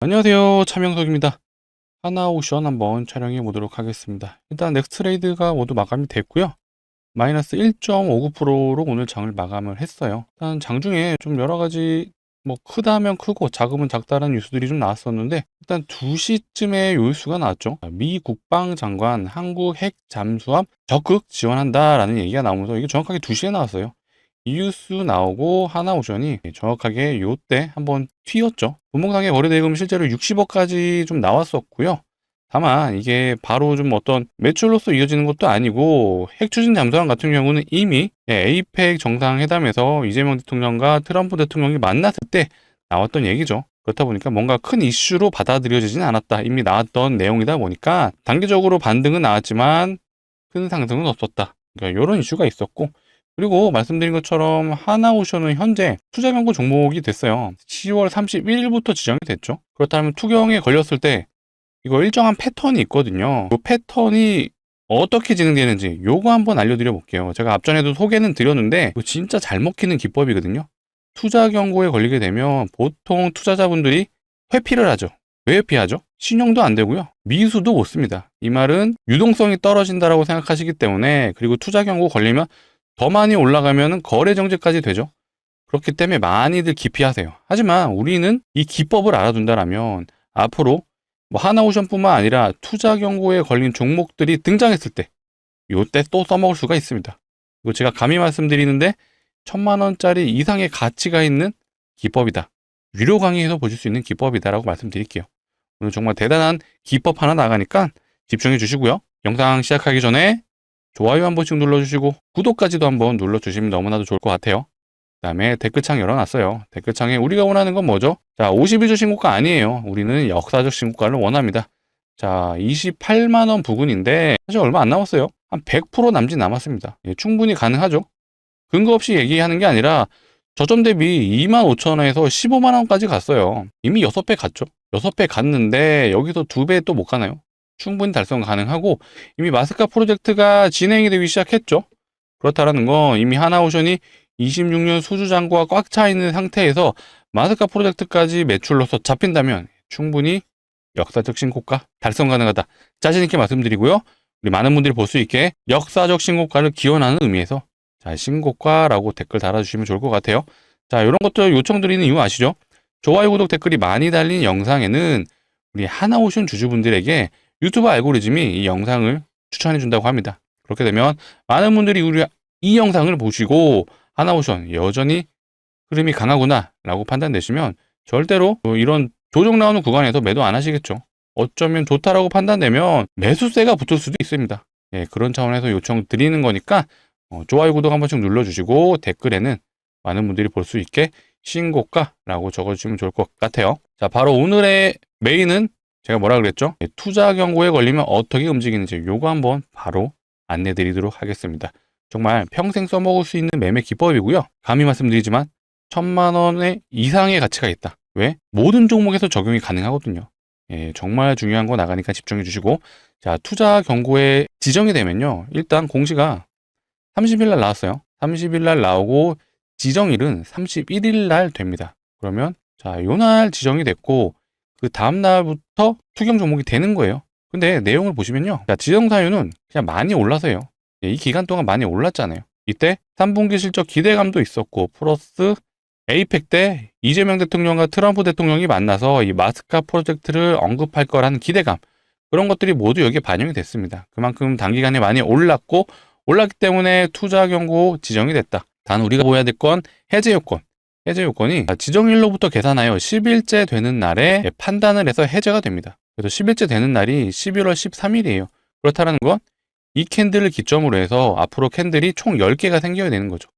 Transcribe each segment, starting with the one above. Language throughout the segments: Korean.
안녕하세요. 차명석입니다. 하나오션 한번 촬영해 보도록 하겠습니다. 일단 넥스트레이드가 모두 마감이 됐고요. 마이너스 1.59%로 오늘 장을 마감을 했어요. 일단 장중에 좀 여러 가지 뭐 크다면 크고 작으면 작다는 뉴스들이 좀 나왔었는데, 일단 2시쯤에 요 뉴스가 나왔죠. 미 국방장관 한국 핵 잠수함 적극 지원한다라는 얘기가 나오면서 이게 정확하게 2시에 나왔어요. 이 뉴스 나오고 하나오션이 정확하게 요때 한번 튀었죠. 분봉상의 거래대금 실제로 60억까지 좀 나왔었고요. 다만 이게 바로 좀 어떤 매출로서 이어지는 것도 아니고, 핵추진 잠수함 같은 경우는 이미 에이펙 정상회담에서 이재명 대통령과 트럼프 대통령이 만났을 때 나왔던 얘기죠. 그렇다 보니까 뭔가 큰 이슈로 받아들여지진 않았다. 이미 나왔던 내용이다 보니까 단기적으로 반등은 나왔지만 큰 상승은 없었다. 그러니까 이런 이슈가 있었고, 그리고 말씀드린 것처럼 하나오션은 현재 투자 경고 종목이 됐어요. 10월 31일부터 지정이 됐죠. 그렇다면 투경에 걸렸을 때 이거 일정한 패턴이 있거든요. 그 패턴이 어떻게 진행되는지 요거 한번 알려드려 볼게요. 제가 앞전에도 소개는 드렸는데 이거 진짜 잘 먹히는 기법이거든요. 투자 경고에 걸리게 되면 보통 투자자분들이 회피를 하죠. 왜 회피하죠? 신용도 안 되고요. 미수도 못 씁니다. 이 말은 유동성이 떨어진다라고 생각하시기 때문에, 그리고 투자 경고 걸리면 더 많이 올라가면 거래 정지까지 되죠. 그렇기 때문에 많이들 기피하세요. 하지만 우리는 이 기법을 알아둔다라면 앞으로 뭐 하나오션뿐만 아니라 투자 경고에 걸린 종목들이 등장했을 때 요때 또 써먹을 수가 있습니다. 이거 제가 감히 말씀드리는데 1,000만 원짜리 이상의 가치가 있는 기법이다. 유료 강의에서 보실 수 있는 기법이다라고 말씀드릴게요. 오늘 정말 대단한 기법 하나 나가니까 집중해 주시고요. 영상 시작하기 전에 좋아요 한 번씩 눌러주시고 구독까지도 한번 눌러주시면 너무나도 좋을 것 같아요. 그 다음에 댓글창 열어놨어요. 댓글창에 우리가 원하는 건 뭐죠? 자, 51주 신고가 아니에요. 우리는 역사적 신고가를 원합니다. 자, 28만원 부근인데 사실 얼마 안 남았어요. 한 100% 남짓 남았습니다. 예, 충분히 가능하죠. 근거 없이 얘기하는 게 아니라 저점 대비 25,000원에서 15만원까지 갔어요. 이미 6배 갔죠. 6배 갔는데 여기서 2배 또 못 가나요? 충분히 달성 가능하고, 이미 마스카 프로젝트가 진행이 되기 시작했죠. 그렇다라는 건 이미 하나오션이 26년 수주 잔고가 꽉 차 있는 상태에서 마스카 프로젝트까지 매출로서 잡힌다면 충분히 역사적 신고가 달성 가능하다. 자신 있게 말씀드리고요. 우리 많은 분들이 볼 수 있게 역사적 신고가를 기원하는 의미에서 자, 신고가라고 댓글 달아주시면 좋을 것 같아요. 자, 이런 것들 요청드리는 이유 아시죠? 좋아요, 구독, 댓글이 많이 달린 영상에는 우리 하나오션 주주분들에게 유튜브 알고리즘이 이 영상을 추천해 준다고 합니다. 그렇게 되면 많은 분들이 우리 이 영상을 보시고 하나오션 여전히 흐름이 강하구나 라고 판단되시면 절대로 이런 조정 나오는 구간에서 매도 안 하시겠죠. 어쩌면 좋다라고 판단되면 매수세가 붙을 수도 있습니다. 예, 그런 차원에서 요청 드리는 거니까 좋아요, 구독 한 번씩 눌러주시고 댓글에는 많은 분들이 볼 수 있게 신고가라고 적어주시면 좋을 것 같아요. 자, 바로 오늘의 메인은 제가 뭐라 그랬죠? 투자 경고에 걸리면 어떻게 움직이는지 요거 한번 바로 안내 드리도록 하겠습니다. 정말 평생 써먹을 수 있는 매매 기법이고요. 감히 말씀드리지만 1,000만 원 이상의 가치가 있다. 왜? 모든 종목에서 적용이 가능하거든요. 예, 정말 중요한 거 나가니까 집중해 주시고, 자, 투자 경고에 지정이 되면요. 일단 공시가 30일 날 나왔어요. 30일 날 나오고 지정일은 31일 날 됩니다. 그러면 자, 요 날 지정이 됐고 그 다음 날부터 투경 종목이 되는 거예요. 근데 내용을 보시면요. 자, 지정 사유는 그냥 많이 올라서요. 이 기간 동안 많이 올랐잖아요. 이때 3분기 실적 기대감도 있었고, 플러스 에이펙 때 이재명 대통령과 트럼프 대통령이 만나서 이 마스카 프로젝트를 언급할 거라는 기대감, 그런 것들이 모두 여기에 반영이 됐습니다. 그만큼 단기간에 많이 올랐기 때문에 투자 경고 지정이 됐다. 단 우리가 보아야 될 건 해제 요건. 해제 요건이 지정일로부터 계산하여 10일째 되는 날에 판단을 해서 해제가 됩니다. 그래서 10일째 되는 날이 11월 13일이에요. 그렇다는 건 이 캔들을 기점으로 해서 앞으로 캔들이 총 10개가 생겨야 되는 거죠.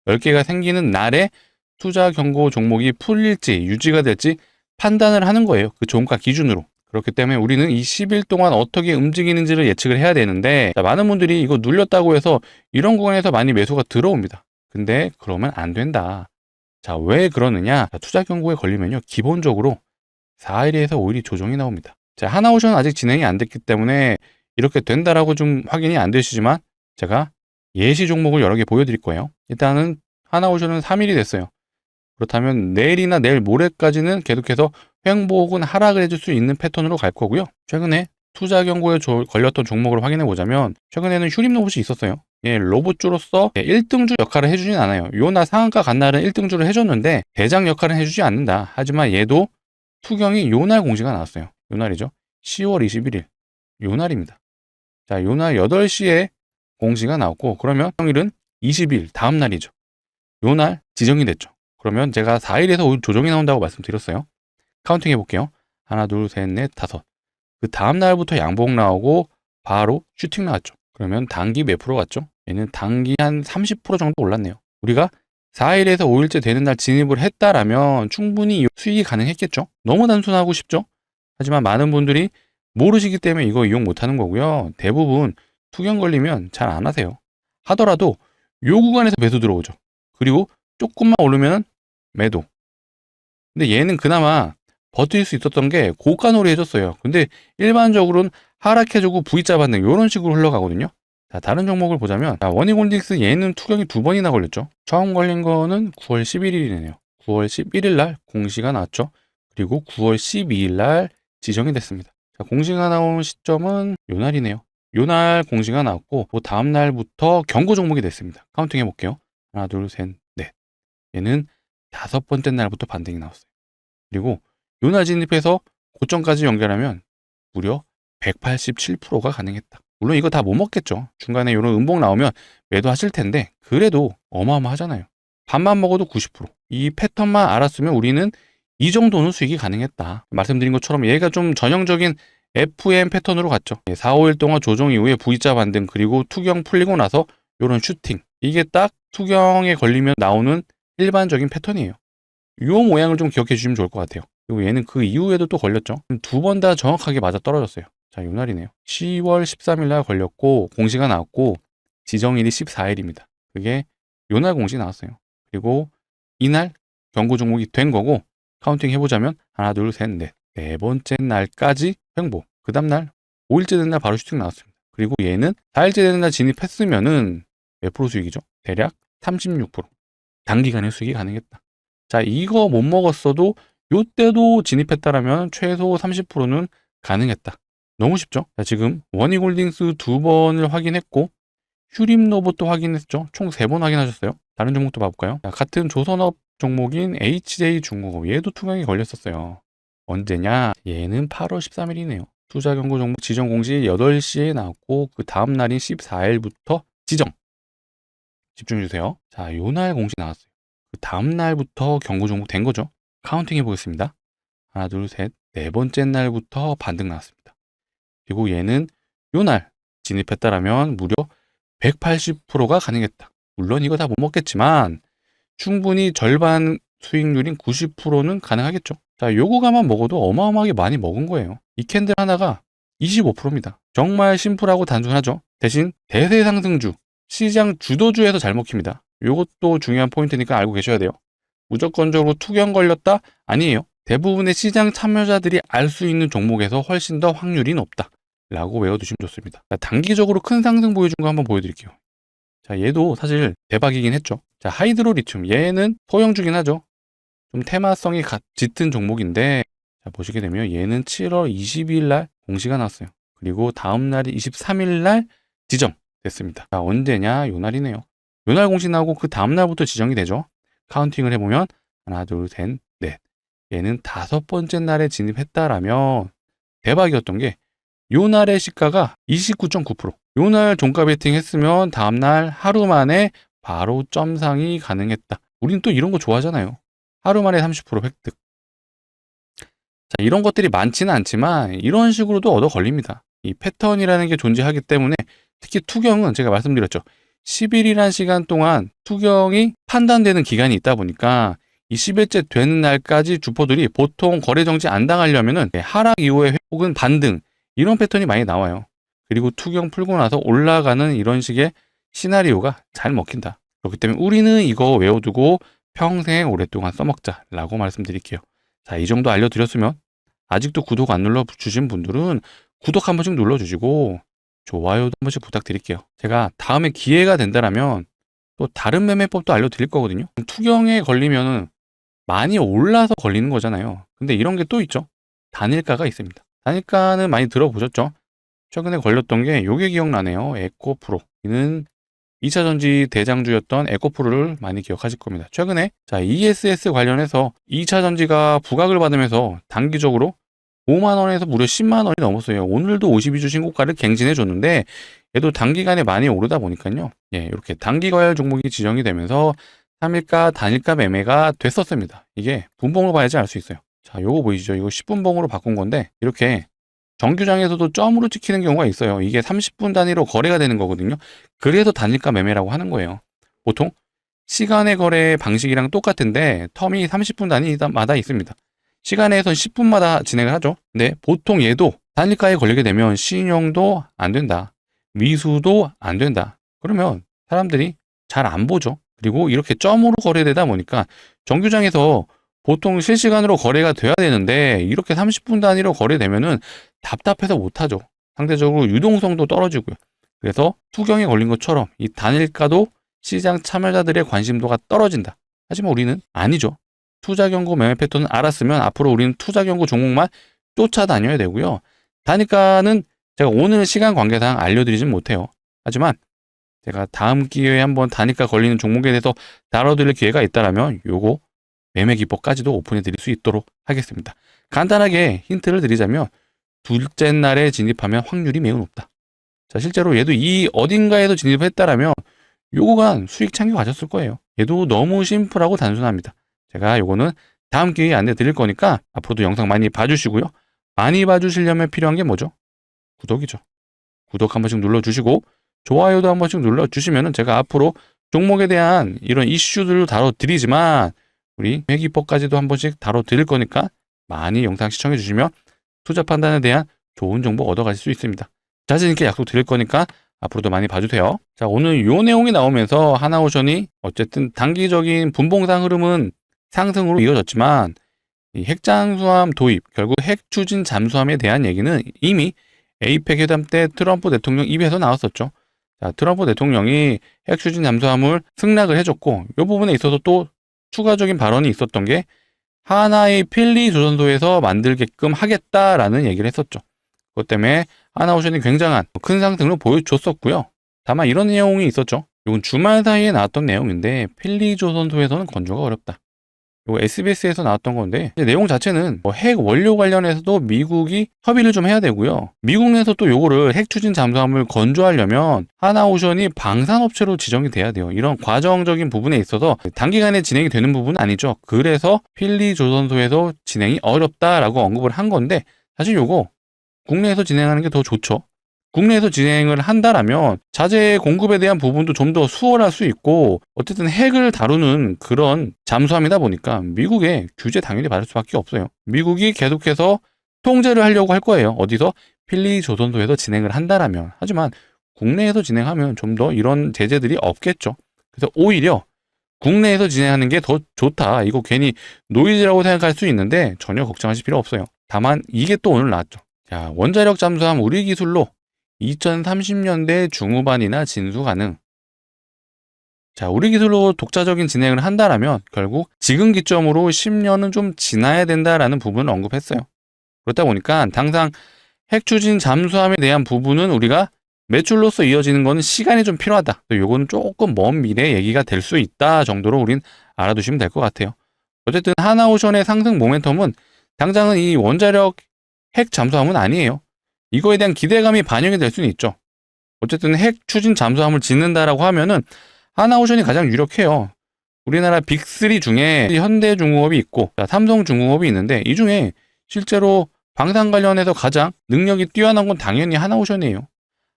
10개가 생기는 날에 투자 경고 종목이 풀릴지 유지가 될지 판단을 하는 거예요. 그 종가 기준으로. 그렇기 때문에 우리는 이 10일 동안 어떻게 움직이는지를 예측을 해야 되는데, 자, 많은 분들이 이거 눌렸다고 해서 이런 구간에서 많이 매수가 들어옵니다. 근데 그러면 안 된다. 자, 왜 그러느냐? 자, 투자 경고에 걸리면요, 기본적으로 4일에서 5일이 조정이 나옵니다. 자, 하나오션 아직 진행이 안 됐기 때문에 이렇게 된다라고 좀 확인이 안 되시지만 제가 예시 종목을 여러 개 보여드릴 거예요. 일단은 하나오션은 3일이 됐어요. 그렇다면 내일이나 내일 모레까지는 계속해서 횡보 혹은 하락을 해줄 수 있는 패턴으로 갈 거고요. 최근에 투자 경고에 걸렸던 종목을 확인해 보자면 최근에는 휴림 로봇이 있었어요. 예, 로봇주로서 1등주 역할을 해주진 않아요. 요나 상한가 간 날은 1등주를 해줬는데 대장 역할은 해주지 않는다. 하지만 얘도 투경이 요날 공시가 나왔어요. 요날이죠. 10월 21일 요날입니다. 자, 요날 8시에 공시가 나왔고 그러면 평일은 20일 다음 날이죠. 요날 지정이 됐죠. 그러면 제가 4일에서 5일 조정이 나온다고 말씀드렸어요. 카운팅 해볼게요. 하나, 둘, 셋, 넷, 다섯. 그 다음 날부터 양봉 나오고 바로 슈팅 나왔죠. 그러면 단기 몇 프로 갔죠? 얘는 단기 한 30% 정도 올랐네요. 우리가 4일에서 5일째 되는 날 진입을 했다라면 충분히 수익이 가능했겠죠? 너무 단순하고 쉽죠? 하지만 많은 분들이 모르시기 때문에 이거 이용 못하는 거고요. 대부분 투경 걸리면 잘 안 하세요. 하더라도 요 구간에서 매수 들어오죠. 그리고 조금만 오르면 매도. 근데 얘는 그나마 버틸 수 있었던 게 고가놀이 해줬어요. 근데 일반적으로는 하락해주고 V자 반등 이런 식으로 흘러가거든요. 자, 다른 종목을 보자면 원익홀딩스 얘는 투경이 2번이나 걸렸죠. 처음 걸린 거는 9월 11일이네요. 9월 11일 날 공시가 나왔죠. 그리고 9월 12일 날 지정이 됐습니다. 자, 공시가 나온 시점은 요날이네요. 요날 공시가 나왔고 그 다음 날부터 경고 종목이 됐습니다. 카운팅 해볼게요. 하나, 둘, 셋, 넷. 얘는 5번째 날부터 반등이 나왔어요. 그리고 요날 진입해서 고점까지 연결하면 무려 187%가 가능했다. 물론 이거 다 못 먹겠죠. 중간에 이런 음봉 나오면 매도하실 텐데 그래도 어마어마하잖아요. 반만 먹어도 90%. 이 패턴만 알았으면 우리는 이 정도는 수익이 가능했다. 말씀드린 것처럼 얘가 좀 전형적인 FM 패턴으로 갔죠. 4, 5일 동안 조정 이후에 V자 반등 그리고 투경 풀리고 나서 이런 슈팅. 이게 딱 투경에 걸리면 나오는 일반적인 패턴이에요. 이 모양을 좀 기억해 주시면 좋을 것 같아요. 그리고 얘는 그 이후에도 또 걸렸죠. 2번 다 정확하게 맞아 떨어졌어요. 자, 요 날이네요. 10월 13일 날 걸렸고 공시가 나왔고 지정일이 14일입니다. 그게 요날 공시 나왔어요. 그리고 이날 경고 종목이 된 거고 카운팅 해보자면 하나, 둘, 셋, 넷. 네 번째 날까지 횡보. 그 다음 날 5일째 되는 날 바로 슈팅 나왔습니다. 그리고 얘는 4일째 되는 날 진입했으면은 몇 프로 수익이죠? 대략 36%. 단기간에 수익이 가능했다. 자, 이거 못 먹었어도 요때도 진입했다라면 최소 30%는 가능했다. 너무 쉽죠? 자, 지금 원익홀딩스 2번을 확인했고 휴림 로봇도 확인했죠. 총 3번 확인하셨어요. 다른 종목도 봐볼까요? 자, 같은 조선업 종목인 HJ중공업 얘도 투명이 걸렸었어요. 언제냐? 얘는 8월 13일이네요. 투자 경고 종목 지정 공시 8시에 나왔고 그 다음 날인 14일부터 지정. 집중해주세요. 자, 요날 공시 나왔어요. 그 다음 날부터 경고 종목 된 거죠. 카운팅 해보겠습니다. 하나, 둘, 셋. 네 번째 날부터 반등 나왔습니다. 그리고 얘는 요날 진입했다라면 무려 180%가 가능했다. 물론 이거 다 못 먹겠지만 충분히 절반 수익률인 90%는 가능하겠죠. 자, 요거가만 먹어도 어마어마하게 많이 먹은 거예요. 이 캔들 하나가 25%입니다. 정말 심플하고 단순하죠. 대신 대세 상승주, 시장 주도주에서 잘 먹힙니다. 요것도 중요한 포인트니까 알고 계셔야 돼요. 무조건적으로 투경 걸렸다? 아니에요. 대부분의 시장 참여자들이 알 수 있는 종목에서 훨씬 더 확률이 높다. 라고 외워두시면 좋습니다. 자, 단기적으로 큰 상승 보여준 거 한번 보여드릴게요. 자, 얘도 사실 대박이긴 했죠. 자, 하이드로 리튬. 얘는 소형주긴 하죠. 좀 테마성이 짙은 종목인데, 자, 보시게 되면 얘는 7월 22일 날 공시가 나왔어요. 그리고 다음 날이 23일 날 지정됐습니다. 자, 언제냐? 요 날이네요. 요 날 공시 나오고 그 다음 날부터 지정이 되죠. 카운팅을 해보면 하나, 둘, 셋, 넷. 얘는 5번째 날에 진입했다라면 대박이었던 게 요 날의 시가가 29.9%. 요 날 종가 베팅 했으면 다음날 하루 만에 바로 점상이 가능했다. 우리는 또 이런 거 좋아하잖아요. 하루 만에 30% 획득. 자, 이런 것들이 많지는 않지만 이런 식으로도 얻어 걸립니다. 이 패턴이라는 게 존재하기 때문에 특히 투경은 제가 말씀드렸죠. 10일이란 시간 동안 투경이 판단되는 기간이 있다 보니까 이 10일째 되는 날까지 주포들이 보통 거래 정지 안 당하려면은 하락 이후에 혹은 반등 이런 패턴이 많이 나와요. 그리고 투경 풀고 나서 올라가는 이런 식의 시나리오가 잘 먹힌다. 그렇기 때문에 우리는 이거 외워두고 평생 오랫동안 써먹자라고 말씀드릴게요. 자, 이 정도 알려드렸으면 아직도 구독 안 눌러주신 분들은 구독 한 번씩 눌러주시고 좋아요도 한 번씩 부탁드릴게요. 제가 다음에 기회가 된다라면 또 다른 매매법도 알려드릴 거거든요. 투경에 걸리면은 많이 올라서 걸리는 거잖아요. 근데 이런 게 또 있죠. 단일가가 있습니다. 단일가는 많이 들어보셨죠? 최근에 걸렸던 게 요게 기억나네요. 에코프로. 이는 2차 전지 대장주였던 에코프로를 많이 기억하실 겁니다. 최근에 ESS 관련해서 2차 전지가 부각을 받으면서 단기적으로 5만 원에서 무려 10만 원이 넘었어요. 오늘도 52주 신고가를 갱신해 줬는데 얘도 단기간에 많이 오르다 보니까요. 예, 이렇게 단기 과열 종목이 지정이 되면서 3일가 단일가 매매가 됐었습니다. 이게 분봉으로 봐야지 알 수 있어요. 자, 요거 보이시죠? 이거 10분봉으로 바꾼 건데 이렇게 정규장에서도 점으로 찍히는 경우가 있어요. 이게 30분 단위로 거래가 되는 거거든요. 그래서 단일가 매매라고 하는 거예요. 보통 시간의 거래 방식이랑 똑같은데 텀이 30분 단위마다 있습니다. 시간에선 10분마다 진행을 하죠. 근데 보통 얘도 단일가에 걸리게 되면 신용도 안 된다. 미수도 안 된다. 그러면 사람들이 잘 안 보죠. 그리고 이렇게 점으로 거래되다 보니까 정규장에서 보통 실시간으로 거래가 돼야 되는데 이렇게 30분 단위로 거래되면은 답답해서 못하죠. 상대적으로 유동성도 떨어지고요. 그래서 투경에 걸린 것처럼 이 단일가도 시장 참여자들의 관심도가 떨어진다. 하지만 우리는 아니죠. 투자 경고 매매 패턴을 알았으면 앞으로 우리는 투자 경고 종목만 쫓아다녀야 되고요. 단일가는 제가 오늘 시간 관계상 알려드리진 못해요. 하지만 제가 다음 기회에 한번 단일가 걸리는 종목에 대해서 다뤄드릴 기회가 있다면 요거 매매 기법까지도 오픈해 드릴 수 있도록 하겠습니다. 간단하게 힌트를 드리자면 둘째 날에 진입하면 확률이 매우 높다. 자, 실제로 얘도 이 어딘가에도 진입했다라면 요거가 수익 창출하셨을 거예요. 얘도 너무 심플하고 단순합니다. 제가 요거는 다음 기회에 안내 드릴 거니까 앞으로도 영상 많이 봐주시고요. 많이 봐주시려면 필요한 게 뭐죠? 구독이죠. 구독 한 번씩 눌러주시고 좋아요도 한 번씩 눌러주시면 제가 앞으로 종목에 대한 이런 이슈들을 다뤄드리지만 우리 매기법까지도 한 번씩 다뤄드릴 거니까 많이 영상 시청해 주시면 투자 판단에 대한 좋은 정보 얻어가실 수 있습니다. 자신 있게 약속 드릴 거니까 앞으로도 많이 봐주세요. 자, 오늘 요 내용이 나오면서 하나오션이 어쨌든 단기적인 분봉상 흐름은 상승으로 이어졌지만 이 핵잠수함 도입, 결국 핵 추진 잠수함에 대한 얘기는 이미 에이펙 회담 때 트럼프 대통령 입에서 나왔었죠. 자, 트럼프 대통령이 핵 추진 잠수함을 승낙을 해줬고 이 부분에 있어서 또 추가적인 발언이 있었던 게 하나의 필리 조선소에서 만들게끔 하겠다라는 얘기를 했었죠. 그것 때문에 하나오션이 굉장한 큰 상승을 보여줬었고요. 다만 이런 내용이 있었죠. 이건 주말 사이에 나왔던 내용인데 필리 조선소에서는 건조가 어렵다. 이거 SBS에서 나왔던 건데 내용 자체는 핵 원료 관련해서도 미국이 협의를 좀 해야 되고요. 미국 내에서 또 요거를 핵 추진 잠수함을 건조하려면 하나오션이 방산업체로 지정이 돼야 돼요. 이런 과정적인 부분에 있어서 단기간에 진행이 되는 부분은 아니죠. 그래서 필리 조선소에서 진행이 어렵다라고 언급을 한 건데 사실 요거 국내에서 진행하는 게 더 좋죠. 국내에서 진행을 한다라면 자재 공급에 대한 부분도 좀 더 수월할 수 있고 어쨌든 핵을 다루는 그런 잠수함이다 보니까 미국의 규제 당연히 받을 수밖에 없어요. 미국이 계속해서 통제를 하려고 할 거예요. 어디서? 필리 조선소에서 진행을 한다라면. 하지만 국내에서 진행하면 좀 더 이런 제재들이 없겠죠. 그래서 오히려 국내에서 진행하는 게 더 좋다. 이거 괜히 노이즈라고 생각할 수 있는데 전혀 걱정하실 필요 없어요. 다만 이게 또 오늘 나왔죠. 자, 원자력 잠수함 우리 기술로 2030년대 중후반이나 진수 가능. 자, 우리 기술로 독자적인 진행을 한다라면 결국 지금 기점으로 10년은 좀 지나야 된다라는 부분을 언급했어요. 그렇다 보니까 당장 핵 추진 잠수함에 대한 부분은 우리가 매출로서 이어지는 거는 시간이 좀 필요하다. 요거는 조금 먼 미래 얘기가 될 수 있다 정도로 우린 알아두시면 될 것 같아요. 어쨌든 하나오션의 상승 모멘텀은 당장은 이 원자력 핵 잠수함은 아니에요. 이거에 대한 기대감이 반영이 될 수는 있죠. 어쨌든 핵 추진 잠수함을 짓는다라고 하면은 하나오션이 가장 유력해요. 우리나라 빅3 중에 현대중공업이 있고 삼성중공업이 있는데 이 중에 실제로 방산 관련해서 가장 능력이 뛰어난 건 당연히 하나오션이에요.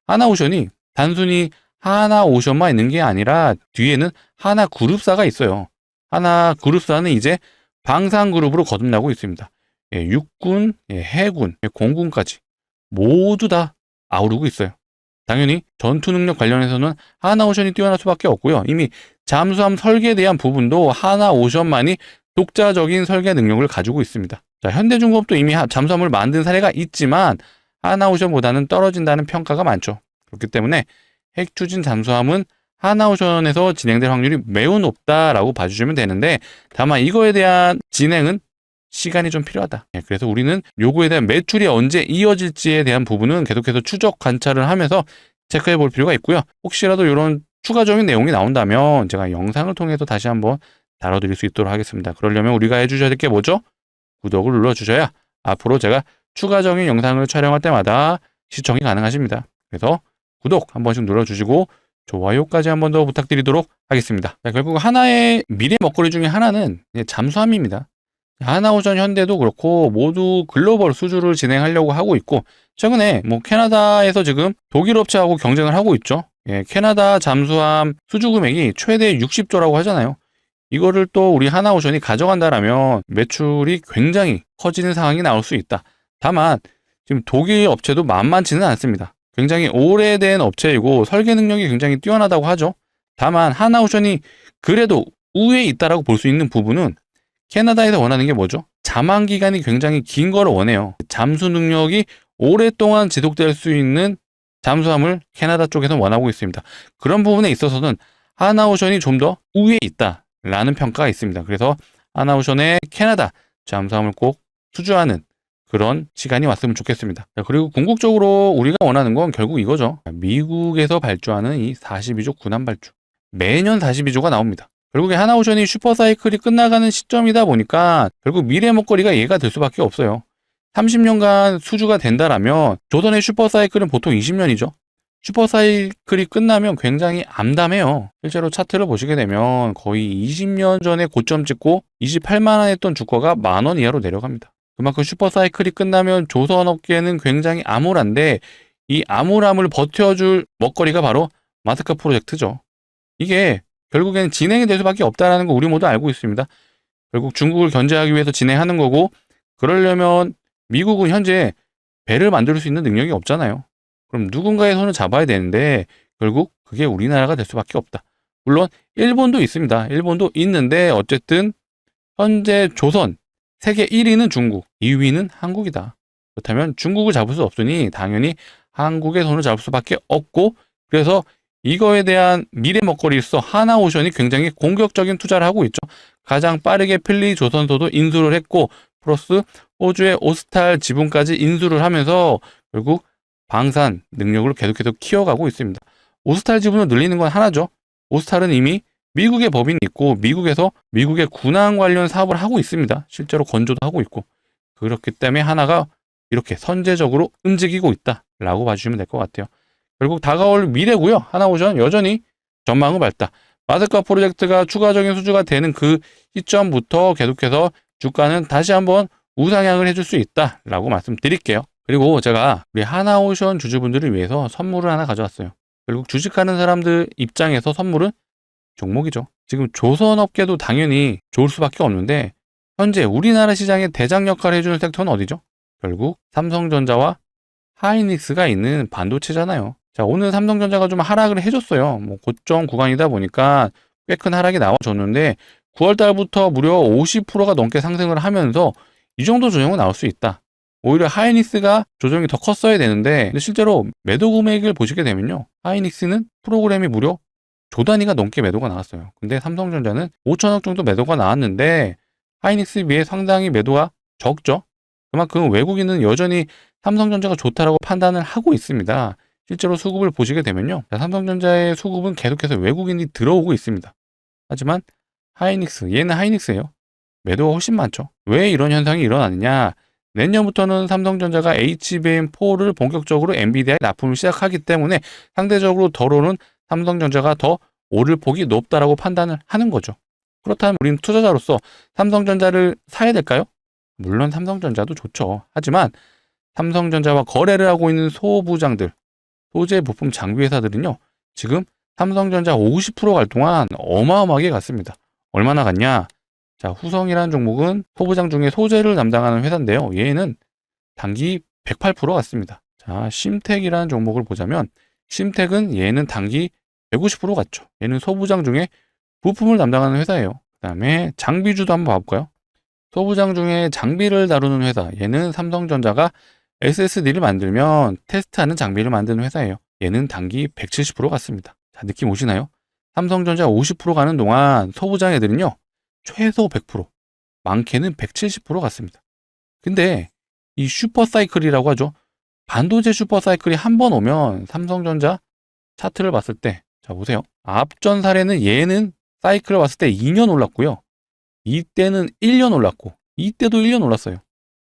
하나오션이 단순히 하나오션만 있는 게 아니라 뒤에는 하나그룹사가 있어요. 하나그룹사는 이제 방산그룹으로 거듭나고 있습니다. 예, 육군, 해군, 공군까지 모두 다 아우르고 있어요. 당연히 전투 능력 관련해서는 하나오션이 뛰어날 수밖에 없고요. 이미 잠수함 설계에 대한 부분도 하나오션만이 독자적인 설계 능력을 가지고 있습니다. 자, 현대중공업도 이미 잠수함을 만든 사례가 있지만 하나오션보다는 떨어진다는 평가가 많죠. 그렇기 때문에 핵 추진 잠수함은 하나오션에서 진행될 확률이 매우 높다라고 봐주시면 되는데 다만 이거에 대한 진행은 시간이 좀 필요하다. 그래서 우리는 요거에 대한 매출이 언제 이어질지에 대한 부분은 계속해서 추적 관찰을 하면서 체크해 볼 필요가 있고요. 혹시라도 이런 추가적인 내용이 나온다면 제가 영상을 통해서 다시 한번 다뤄드릴 수 있도록 하겠습니다. 그러려면 우리가 해주셔야 될 게 뭐죠? 구독을 눌러주셔야 앞으로 제가 추가적인 영상을 촬영할 때마다 시청이 가능하십니다. 그래서 구독 한 번씩 눌러주시고 좋아요까지 한 번 더 부탁드리도록 하겠습니다. 자, 결국 하나의 미래 먹거리 중에 하나는 잠수함입니다. 하나오션, 현대도 그렇고 모두 글로벌 수주를 진행하려고 하고 있고, 최근에 캐나다에서 지금 독일 업체하고 경쟁을 하고 있죠. 캐나다 잠수함 수주 금액이 최대 60조라고 하잖아요. 이거를 또 우리 하나오션이 가져간다라면 매출이 굉장히 커지는 상황이 나올 수 있다. 다만 지금 독일 업체도 만만치는 않습니다. 굉장히 오래된 업체이고 설계 능력이 굉장히 뛰어나다고 하죠. 다만 하나오션이 그래도 우위에 있다라고 볼 수 있는 부분은 캐나다에서 원하는 게 뭐죠? 잠항 기간이 굉장히 긴 걸 원해요. 잠수 능력이 오랫동안 지속될 수 있는 잠수함을 캐나다 쪽에서 원하고 있습니다. 그런 부분에 있어서는 하나오션이 좀 더 우위에 있다라는 평가가 있습니다. 그래서 하나오션의 캐나다 잠수함을 꼭 수주하는 그런 시간이 왔으면 좋겠습니다. 그리고 궁극적으로 우리가 원하는 건 결국 이거죠. 미국에서 발주하는 이 42조 군함 발주. 매년 42조가 나옵니다. 결국에 하나오션이 슈퍼사이클이 끝나가는 시점이다 보니까 결국 미래 먹거리가 얘가 될 수밖에 없어요. 30년간 수주가 된다라면 조선의 슈퍼사이클은 보통 20년이죠. 슈퍼사이클이 끝나면 굉장히 암담해요. 실제로 차트를 보시게 되면 거의 20년 전에 고점 찍고 28만 원 했던 주가가 10,000원 이하로 내려갑니다. 그만큼 슈퍼사이클이 끝나면 조선업계는 굉장히 암울한데 이 암울함을 버텨줄 먹거리가 바로 마스크 프로젝트죠. 이게 결국에는 진행이 될 수밖에 없다는 거 우리 모두 알고 있습니다. 결국 중국을 견제하기 위해서 진행하는 거고, 그러려면 미국은 현재 배를 만들 수 있는 능력이 없잖아요. 그럼 누군가의 손을 잡아야 되는데 결국 그게 우리나라가 될 수밖에 없다. 물론 일본도 있습니다. 일본도 있는데 어쨌든 현재 조선 세계 1위는 중국, 2위는 한국이다. 그렇다면 중국을 잡을 수 없으니 당연히 한국의 손을 잡을 수밖에 없고, 그래서 이거에 대한 미래 먹거리로서 하나오션이 굉장히 공격적인 투자를 하고 있죠. 가장 빠르게 필리 조선소도 인수를 했고, 플러스 호주의 오스탈 지분까지 인수를 하면서 결국 방산 능력을 계속해서 키워가고 있습니다. 오스탈 지분을 늘리는 건 하나죠. 오스탈은 이미 미국의 법인이 있고 미국에서 미국의 군항 관련 사업을 하고 있습니다. 실제로 건조도 하고 있고. 그렇기 때문에 하나가 이렇게 선제적으로 움직이고 있다라고 봐주시면 될 것 같아요. 결국 다가올 미래고요. 하나오션 여전히 전망은 밝다. 마스크 프로젝트가 추가적인 수주가 되는 그 시점부터 계속해서 주가는 다시 한번 우상향을 해줄 수 있다라고 말씀드릴게요. 그리고 제가 우리 하나오션 주주분들을 위해서 선물을 하나 가져왔어요. 결국 주식하는 사람들 입장에서 선물은 종목이죠. 지금 조선업계도 당연히 좋을 수밖에 없는데 현재 우리나라 시장의 대장 역할을 해주는 섹터는 어디죠? 결국 삼성전자와 하이닉스가 있는 반도체잖아요. 자, 오늘 삼성전자가 좀 하락을 해줬어요. 고점 구간이다 보니까 꽤 큰 하락이 나와줬는데 9월 달부터 무려 50%가 넘게 상승을 하면서 이 정도 조정은 나올 수 있다. 오히려 하이닉스가 조정이 더 컸어야 되는데 근데 실제로 매도 금액을 보시게 되면요. 하이닉스는 프로그램이 무려 조 단위가 넘게 매도가 나왔어요. 근데 삼성전자는 5천억 정도 매도가 나왔는데 하이닉스에 비해 상당히 매도가 적죠. 그만큼 외국인은 여전히 삼성전자가 좋다라고 판단을 하고 있습니다. 실제로 수급을 보시게 되면요. 삼성전자의 수급은 계속해서 외국인이 들어오고 있습니다. 하지만 하이닉스, 얘는 하이닉스예요. 매도가 훨씬 많죠. 왜 이런 현상이 일어나느냐? 내년부터는 삼성전자가 HBM4를 본격적으로 엔비디아에 납품을 시작하기 때문에 상대적으로 덜 오른 삼성전자가 더 오를 폭이 높다라고 판단을 하는 거죠. 그렇다면 우리는 투자자로서 삼성전자를 사야 될까요? 물론 삼성전자도 좋죠. 하지만 삼성전자와 거래를 하고 있는 소부장들, 소재 부품 장비 회사들은요. 지금 삼성전자 50% 갈 동안 어마어마하게 갔습니다. 얼마나 갔냐? 자, 후성이라는 종목은 소부장 중에 소재를 담당하는 회사인데요. 얘는 단기 108% 갔습니다. 자, 심텍이라는 종목을 보자면 심텍은 얘는 단기 150% 갔죠. 얘는 소부장 중에 부품을 담당하는 회사예요. 그 다음에 장비주도 한번 봐볼까요? 소부장 중에 장비를 다루는 회사, 얘는 삼성전자가 SSD를 만들면 테스트하는 장비를 만드는 회사예요. 얘는 단기 170% 갔습니다. 자, 느낌 오시나요? 삼성전자 50% 가는 동안 소부장 애들은요. 최소 100%, 많게는 170% 갔습니다. 근데 이 슈퍼사이클이라고 하죠. 반도체 슈퍼사이클이 한 번 오면 삼성전자 차트를 봤을 때, 자 보세요. 앞전 사례는 얘는 사이클을 봤을 때 2년 올랐고요. 이때는 1년 올랐고, 이때도 1년 올랐어요.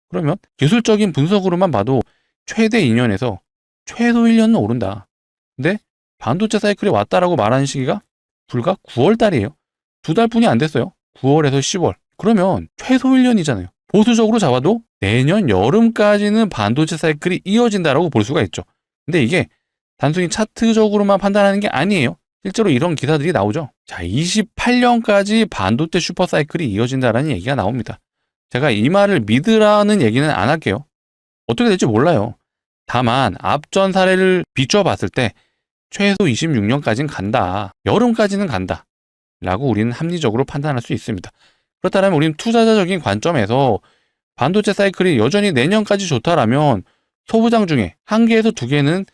그러면 기술적인 분석으로만 봐도 최대 2년에서 최소 1년은 오른다. 근데 반도체 사이클이 왔다라고 말하는 시기가 불과 9월 달이에요. 2달뿐이 안 됐어요. 9월에서 10월. 그러면 최소 1년이잖아요. 보수적으로 잡아도 내년 여름까지는 반도체 사이클이 이어진다라고 볼 수가 있죠. 근데 이게 단순히 차트적으로만 판단하는 게 아니에요. 실제로 이런 기사들이 나오죠. 자, 28년까지 반도체 슈퍼사이클이 이어진다라는 얘기가 나옵니다. 제가 이 말을 믿으라는 얘기는 안 할게요. 어떻게 될지 몰라요. 다만 앞전 사례를 비춰봤을 때 최소 26년까지는 간다. 여름까지는 간다. 라고 우리는 합리적으로 판단할 수 있습니다. 그렇다면 우리는 투자자적인 관점에서 반도체 사이클이 여전히 내년까지 좋다라면 소부장 중에 1개에서 2개는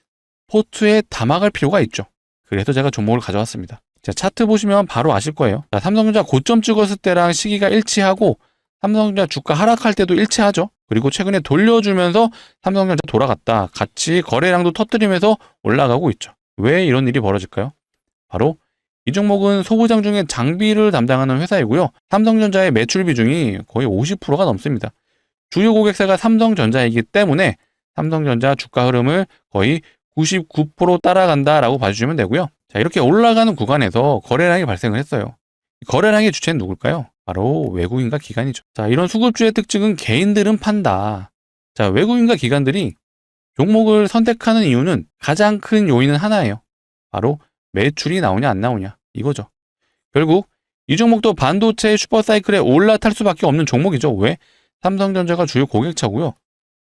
포트에 담아갈 필요가 있죠. 그래서 제가 종목을 가져왔습니다. 자, 차트 보시면 바로 아실 거예요. 자, 삼성전자 고점 찍었을 때랑 시기가 일치하고 삼성전자 주가 하락할 때도 일치하죠. 그리고 최근에 돌려주면서 삼성전자 돌아갔다. 같이 거래량도 터뜨리면서 올라가고 있죠. 왜 이런 일이 벌어질까요? 바로 이 종목은 소부장 중에 장비를 담당하는 회사이고요. 삼성전자의 매출 비중이 거의 50%가 넘습니다. 주요 고객사가 삼성전자이기 때문에 삼성전자 주가 흐름을 거의 99% 따라간다라고 봐주시면 되고요. 자, 이렇게 올라가는 구간에서 거래량이 발생을 했어요. 거래량의 주체는 누굴까요? 바로 외국인과 기관이죠. 자, 이런 수급주의 특징은 개인들은 판다. 자, 외국인과 기관들이 종목을 선택하는 이유는 가장 큰 요인은 하나예요. 바로 매출이 나오냐 안 나오냐 이거죠. 결국 이 종목도 반도체 슈퍼사이클에 올라탈 수밖에 없는 종목이죠. 왜? 삼성전자가 주요 고객차고요.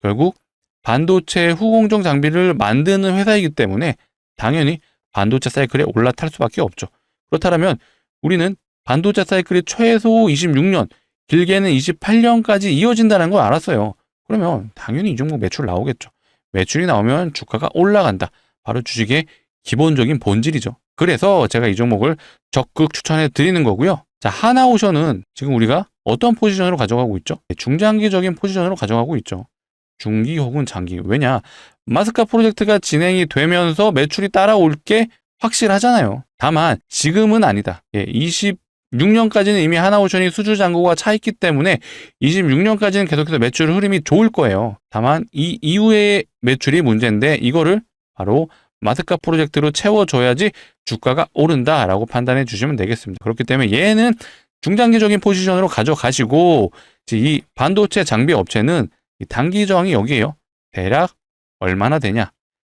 결국 반도체 후공정 장비를 만드는 회사이기 때문에 당연히 반도체 사이클에 올라탈 수밖에 없죠. 그렇다면 우리는 반도체 사이클이 최소 26년, 길게는 28년까지 이어진다는 걸 알았어요. 그러면 당연히 이 종목 매출 나오겠죠. 매출이 나오면 주가가 올라간다. 바로 주식의 기본적인 본질이죠. 그래서 제가 이 종목을 적극 추천해 드리는 거고요. 자, 하나오션은 지금 우리가 어떤 포지션으로 가져가고 있죠? 중장기적인 포지션으로 가져가고 있죠. 중기 혹은 장기. 왜냐? 마스카 프로젝트가 진행이 되면서 매출이 따라올 게 확실하잖아요. 다만 지금은 아니다. 26년까지는 이미 하나오션이 수주 잔고가 차 있기 때문에 26년까지는 계속해서 매출 흐름이 좋을 거예요. 다만 이 이후의 매출이 문제인데 이거를 바로 마스카 프로젝트로 채워줘야지 주가가 오른다라고 판단해 주시면 되겠습니다. 그렇기 때문에 얘는 중장기적인 포지션으로 가져가시고 이 반도체 장비 업체는 이 단기 저항이 여기에요. 대략 얼마나 되냐?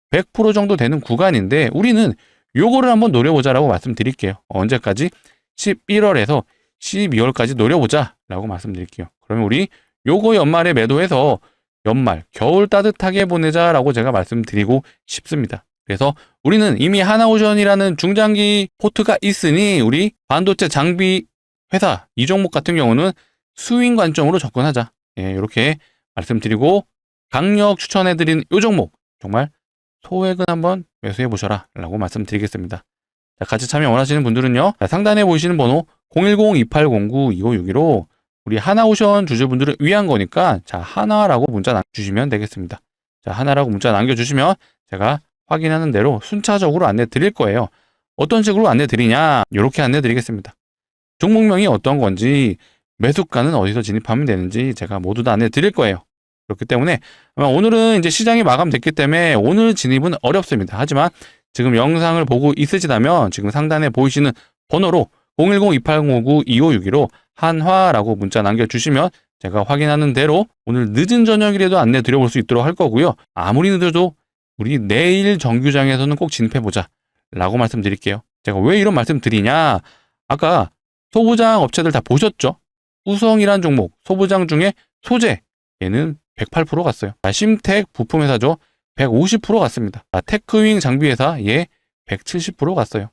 100% 정도 되는 구간인데 우리는 요거를 한번 노려보자라고 말씀드릴게요. 언제까지? 11월에서 12월까지 노려보자라고 말씀드릴게요. 그러면 우리 요거 연말에 매도해서 연말, 겨울 따뜻하게 보내자라고 제가 말씀드리고 싶습니다. 그래서 우리는 이미 하나오션이라는 중장기 포트가 있으니 우리 반도체 장비 회사 이 종목 같은 경우는 스윙 관점으로 접근하자. 이렇게 말씀드리고 강력 추천해드린 이 종목 정말 소액은 한번 매수해 보셔라 라고 말씀드리겠습니다. 자, 같이 참여 원하시는 분들은요. 상단에 보이시는 번호 010-2809-2561로 우리 하나오션 주주분들을 위한 거니까 자, 하나라고 문자 남겨주시면 되겠습니다. 자, 하나라고 문자 남겨주시면 제가 확인하는 대로 순차적으로 안내 드릴 거예요. 어떤 식으로 안내 드리냐? 이렇게 안내 드리겠습니다. 종목명이 어떤 건지, 매수가는 어디서 진입하면 되는지 제가 모두 다 안내 드릴 거예요. 그렇기 때문에 아마 오늘은 이제 시장이 마감됐기 때문에 오늘 진입은 어렵습니다. 하지만 지금 영상을 보고 있으시다면 지금 상단에 보이시는 번호로 010-2809-2561로 한화라고 문자 남겨주시면 제가 확인하는 대로 오늘 늦은 저녁이라도 안내 드려볼 수 있도록 할 거고요. 아무리 늦어도 우리 내일 정규장에서는 꼭 진입해보자 라고 말씀드릴게요. 제가 왜 이런 말씀 드리냐? 아까 소부장 업체들 다 보셨죠? 우성이란 종목, 소부장 중에 소재, 얘는 108% 갔어요. 심텍 부품회사죠. 150% 갔습니다. 테크윙 장비회사, 얘 170% 갔어요.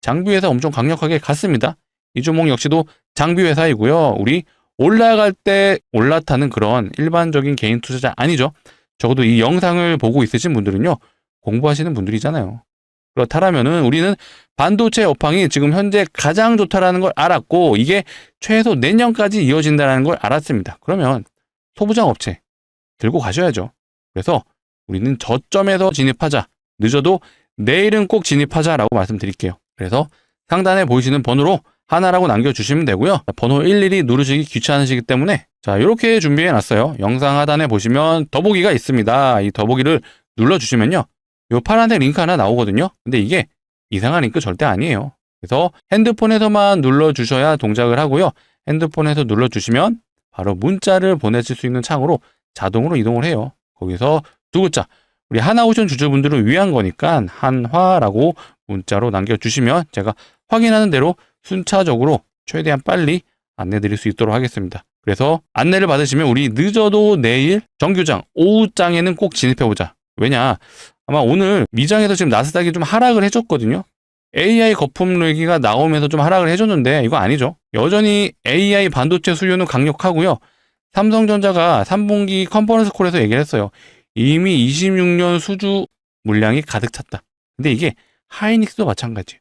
장비회사 엄청 강력하게 갔습니다. 이 종목 역시도 장비회사이고요. 우리 올라갈 때 올라타는 그런 일반적인 개인 투자자 아니죠. 적어도 이 영상을 보고 있으신 분들은요. 공부하시는 분들이잖아요. 그렇다면은 우리는 반도체 업황이 지금 현재 가장 좋다라는 걸 알았고 이게 최소 내년까지 이어진다는 걸 알았습니다. 그러면 소부장 업체 들고 가셔야죠. 그래서 우리는 저점에서 진입하자. 늦어도 내일은 꼭 진입하자라고 말씀드릴게요. 그래서 상단에 보이시는 번호로 하나라고 남겨주시면 되고요. 번호 일일이 누르시기 귀찮으시기 때문에 자 이렇게 준비해놨어요. 영상 하단에 보시면 더보기가 있습니다. 이 더보기를 눌러주시면요. 이 파란색 링크 하나 나오거든요. 근데 이게 이상한 링크 절대 아니에요. 그래서 핸드폰에서만 눌러주셔야 동작을 하고요. 핸드폰에서 눌러주시면 바로 문자를 보내실 수 있는 창으로 자동으로 이동을 해요. 거기서 두 글자 우리 하나오션 주주분들을 위한 거니까 한화라고 문자로 남겨주시면 제가 확인하는 대로 순차적으로 최대한 빨리 안내드릴 수 있도록 하겠습니다. 그래서 안내를 받으시면 우리 늦어도 내일 정규장 오후장에는 꼭 진입해보자. 왜냐 아마 오늘 미장에서 지금 나스닥이 좀 하락을 해줬거든요. AI 거품 얘기가 나오면서 좀 하락을 해줬는데 이거 아니죠. 여전히 AI 반도체 수요는 강력하고요. 삼성전자가 3분기 컨퍼런스 콜에서 얘기를 했어요. 이미 26년 수주 물량이 가득 찼다. 근데 이게 하이닉스도 마찬가지예요.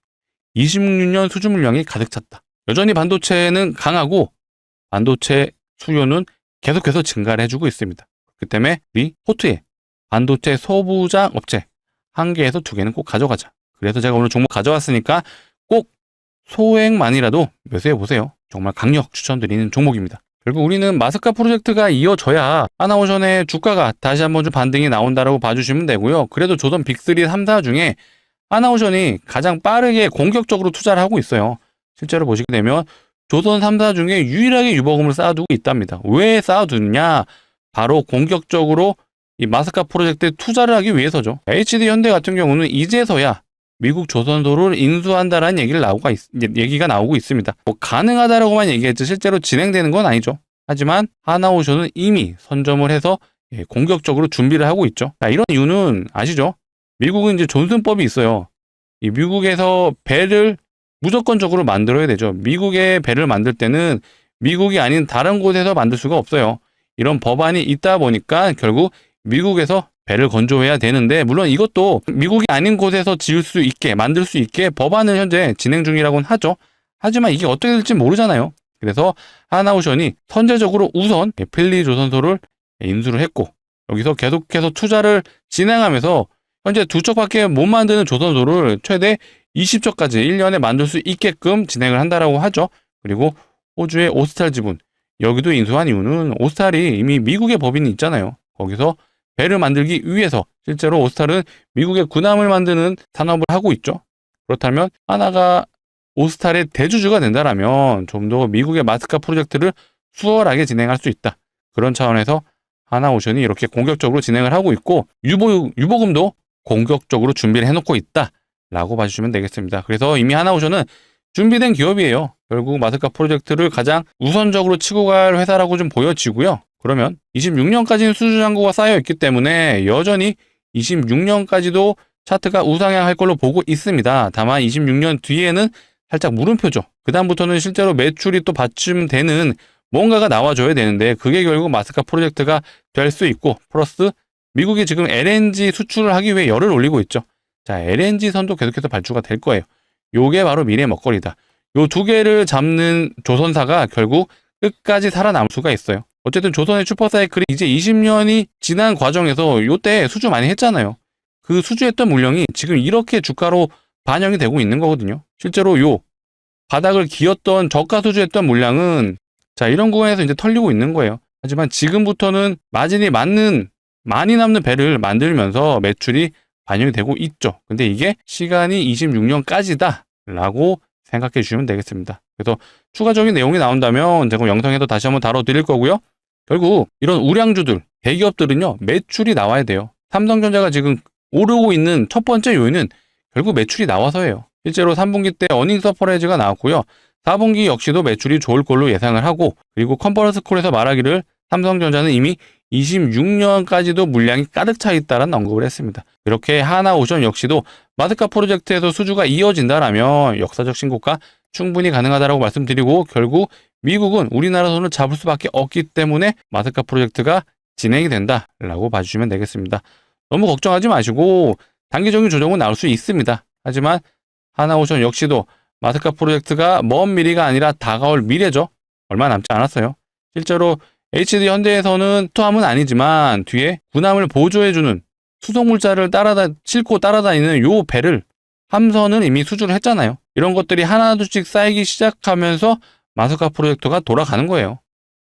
26년 수주 물량이 가득 찼다. 여전히 반도체는 강하고 반도체 수요는 계속해서 증가를 해주고 있습니다. 그렇기 때문에 우리 포트에 반도체 소부장 업체 1개에서 2개는 꼭 가져가자. 그래서 제가 오늘 종목 가져왔으니까 꼭 소액만이라도 매수해보세요. 정말 강력 추천드리는 종목입니다. 결국 우리는 마스카 프로젝트가 이어져야 하나오션의 주가가 다시 한번 좀 반등이 나온다라고 봐주시면 되고요. 그래도 조선 빅3, 3사 중에 하나오션이 가장 빠르게 공격적으로 투자를 하고 있어요. 실제로 보시게 되면 조선 3사 중에 유일하게 유보금을 쌓아두고 있답니다. 왜 쌓아두느냐? 바로 공격적으로 이 마스카 프로젝트에 투자를 하기 위해서죠. HD 현대 같은 경우는 이제서야 미국 조선소를 인수한다라는 얘기가 나오고 있습니다. 뭐 가능하다라고만 얘기했지 실제로 진행되는 건 아니죠. 하지만 하나오션은 이미 선점을 해서 공격적으로 준비를 하고 있죠. 자, 이런 이유는 아시죠? 미국은 이제 존슨법이 있어요. 이 미국에서 배를 무조건적으로 만들어야 되죠. 미국의 배를 만들 때는 미국이 아닌 다른 곳에서 만들 수가 없어요. 이런 법안이 있다 보니까 결국 미국에서 배를 건조해야 되는데 물론 이것도 미국이 아닌 곳에서 지을 수 있게 만들 수 있게 법안을 현재 진행 중이라고는 하죠. 하지만 이게 어떻게 될지 모르잖아요. 그래서 하나오션이 선제적으로 우선 필리조선소를 인수를 했고 여기서 계속해서 투자를 진행하면서 현재 2척밖에 못 만드는 조선소를 최대 20척까지 1년에 만들 수 있게끔 진행을 한다라고 하죠. 그리고 호주의 오스탈 지분 여기도 인수한 이유는 오스탈이 이미 미국의 법인이 있잖아요. 거기서 배를 만들기 위해서 실제로 오스탈은 미국의 군함을 만드는 산업을 하고 있죠. 그렇다면 하나가 오스탈의 대주주가 된다면 좀 더 미국의 마스카 프로젝트를 수월하게 진행할 수 있다. 그런 차원에서 하나오션이 이렇게 공격적으로 진행을 하고 있고 유보금도 공격적으로 준비를 해놓고 있다라고 봐주시면 되겠습니다. 그래서 이미 하나오션은 준비된 기업이에요. 결국 마스카 프로젝트를 가장 우선적으로 치고 갈 회사라고 좀 보여지고요. 그러면 26년까지는 수주 잔고가 쌓여 있기 때문에 여전히 26년까지도 차트가 우상향할 걸로 보고 있습니다. 다만 26년 뒤에는 살짝 물음표죠. 그 다음부터는 실제로 매출이 또 받침되는 뭔가가 나와줘야 되는데 그게 결국 마스카 프로젝트가 될 수 있고 플러스 미국이 지금 LNG 수출을 하기 위해 열을 올리고 있죠. 자, LNG 선도 계속해서 발주가 될 거예요. 요게 바로 미래 먹거리다. 요 두 개를 잡는 조선사가 결국 끝까지 살아남을 수가 있어요. 어쨌든 조선의 슈퍼사이클이 이제 20년이 지난 과정에서 요때 수주 많이 했잖아요. 그 수주했던 물량이 지금 이렇게 주가로 반영이 되고 있는 거거든요. 실제로 요 바닥을 기었던 저가 수주했던 물량은 자 이런 구간에서 이제 털리고 있는 거예요. 하지만 지금부터는 마진이 많이 남는 배를 만들면서 매출이 반영이 되고 있죠. 근데 이게 시간이 26년까지다 라고 생각해 주시면 되겠습니다. 그래서 추가적인 내용이 나온다면 제가 영상에도 다시 한번 다뤄드릴 거고요. 결국 이런 우량주들, 대기업들은요. 매출이 나와야 돼요. 삼성전자가 지금 오르고 있는 첫 번째 요인은 결국 매출이 나와서예요. 실제로 3분기 때 어닝 서프라이즈가 나왔고요. 4분기 역시도 매출이 좋을 걸로 예상을 하고 그리고 컨퍼런스 콜에서 말하기를 삼성전자는 이미 26년까지도 물량이 가득 차 있다는 언급을 했습니다. 이렇게 하나오션 역시도 마스카 프로젝트에서 수주가 이어진다라면 역사적 신고가 충분히 가능하다고 말씀드리고 결국 미국은 우리나라 손을 잡을 수밖에 없기 때문에 마스카 프로젝트가 진행이 된다라고 봐주시면 되겠습니다. 너무 걱정하지 마시고 단기적인 조정은 나올 수 있습니다. 하지만 하나오션 역시도 마스카 프로젝트가 먼 미래가 아니라 다가올 미래죠. 얼마 남지 않았어요. 실제로 HD 현대에서는 투함은 아니지만 뒤에 군함을 보조해주는 수송물자를 싣고 따라다니는 요 배를 함선은 이미 수주를 했잖아요. 이런 것들이 하나둘씩 쌓이기 시작하면서 마스카 프로젝트가 돌아가는 거예요.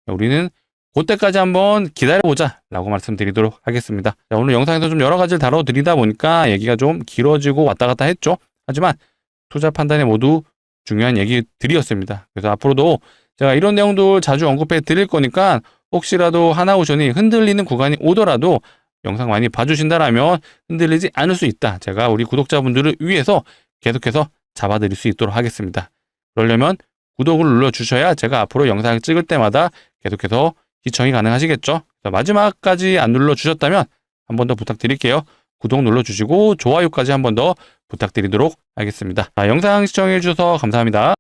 우리는 그때까지 한번 기다려보자 라고 말씀드리도록 하겠습니다. 자, 오늘 영상에서 좀 여러 가지를 다뤄드리다 보니까 얘기가 좀 길어지고 왔다 갔다 했죠. 하지만 투자 판단에 모두 중요한 얘기들이었습니다. 그래서 앞으로도 제가 이런 내용들 자주 언급해 드릴 거니까 혹시라도 하나오션이 흔들리는 구간이 오더라도 영상 많이 봐주신다라면 흔들리지 않을 수 있다. 제가 우리 구독자분들을 위해서 계속해서 잡아드릴 수 있도록 하겠습니다. 그러려면 구독을 눌러주셔야 제가 앞으로 영상을 찍을 때마다 계속해서 시청이 가능하시겠죠. 마지막까지 안 눌러주셨다면 한 번 더 부탁드릴게요. 구독 눌러주시고 좋아요까지 한 번 더 부탁드리도록 하겠습니다. 자, 영상 시청해주셔서 감사합니다.